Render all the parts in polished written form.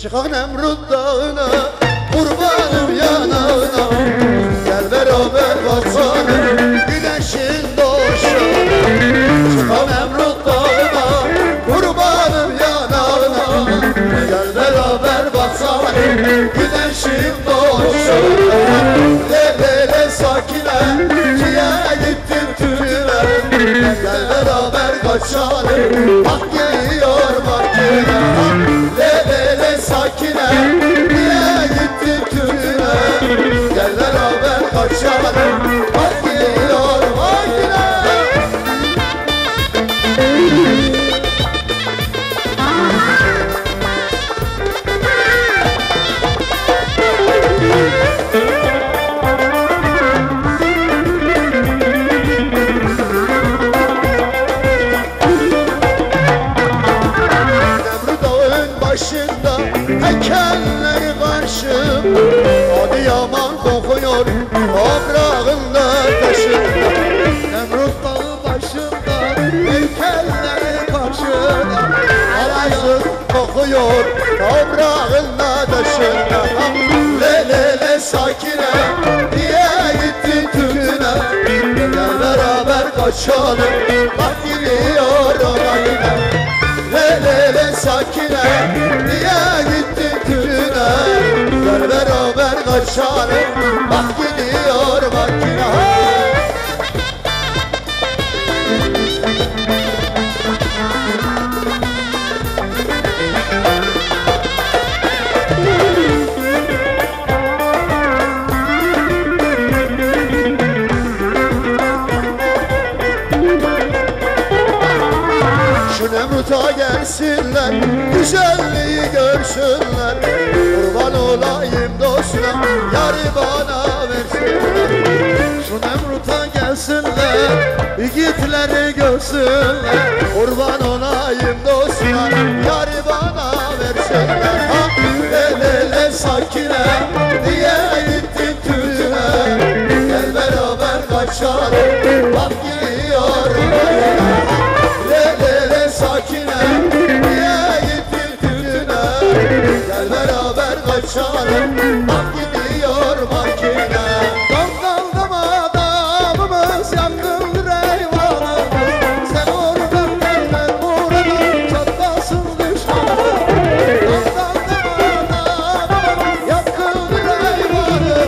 Çıkak Nemrut dağına, kurbanım yanağına. Gel beraber bakalım güneşin doğuşuna. Çıkak Nemrut dağına, kurbanım yanağına. Gel beraber bakalım güneşin doğuşuna. Lelele sakine, kiye gittin tütüne. Gel beraber kaçalım, bak geliyor makine. Lelele sakine, niye gittin tütüne? Gel beraber kaçalım, bak geliyor makine. Başında heykelleri karşı, Adıyaman kokuyor toprağında taşında. Nemrut dağı başında heykelleri karşında, Alayazık kokuyor toprağında taşında. Lelele sakine, niye gittin tütüne? Gel beraber kaçalım, bak gidiyor orayına. Lelele sakine, niye gittin tütüne? Gel beraber kaçalım, bak gidiyor makine. Şu Nemrut'a gelsinler, güzelliği görsünler. Kurban olayım dostlar, yarı bana versinler. Şu Nemrut'a gelsinler, yiğitleri görsünler. Kurban olayım dostlar, yarı bana versinler. Ha, lelele sakine, niye gittin tütüne? Gel beraber kaçalım, bak gidiyor oraya. Lelele sakine, niye gittin tütüne? Gel beraber kaçalım, bak gidiyor makine. Daldan adamımız yangındır eyvallah. Sen oradan gel ben buradan, çatlasın düşmanım. Daldan adamımız yangındır eyvallah.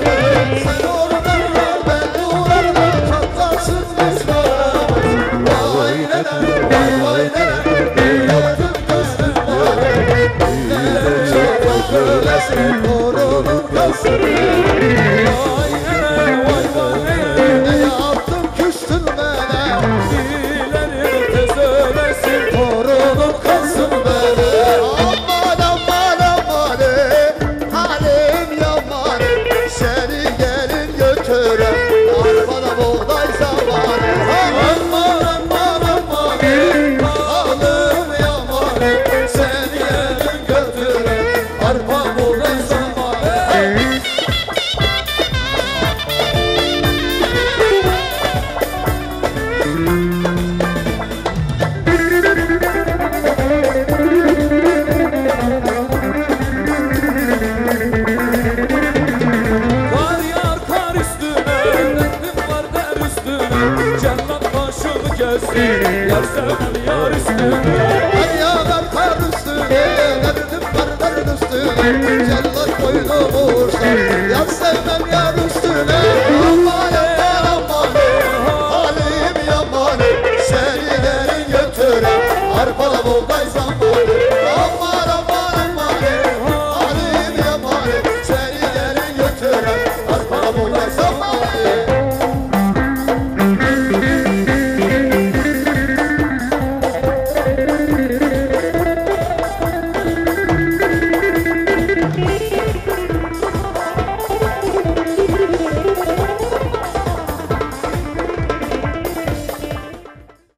Sen oradan gel ben buradan, çatlasın düşmanım. Vay neden, vay neden, yaptım gözüm söylesin korunun kasını. Vay nene, vay nene, ne yaptım küstün bana? İleri tez öylesin korunun kasın bana. Aman aman aman, halim yaman, seni gelin götüren arabada buğday zamanı. Aman aman aman, halim yaman, seni gelin götüren arpa buğday zamanı. Kar yağar kar üstüne, derdim var der üstüne. Cennet başımı kessin, yar sevmem yar üstüne. Kar yağar kar üstüne, derdim var der üstüne. Cennet koydu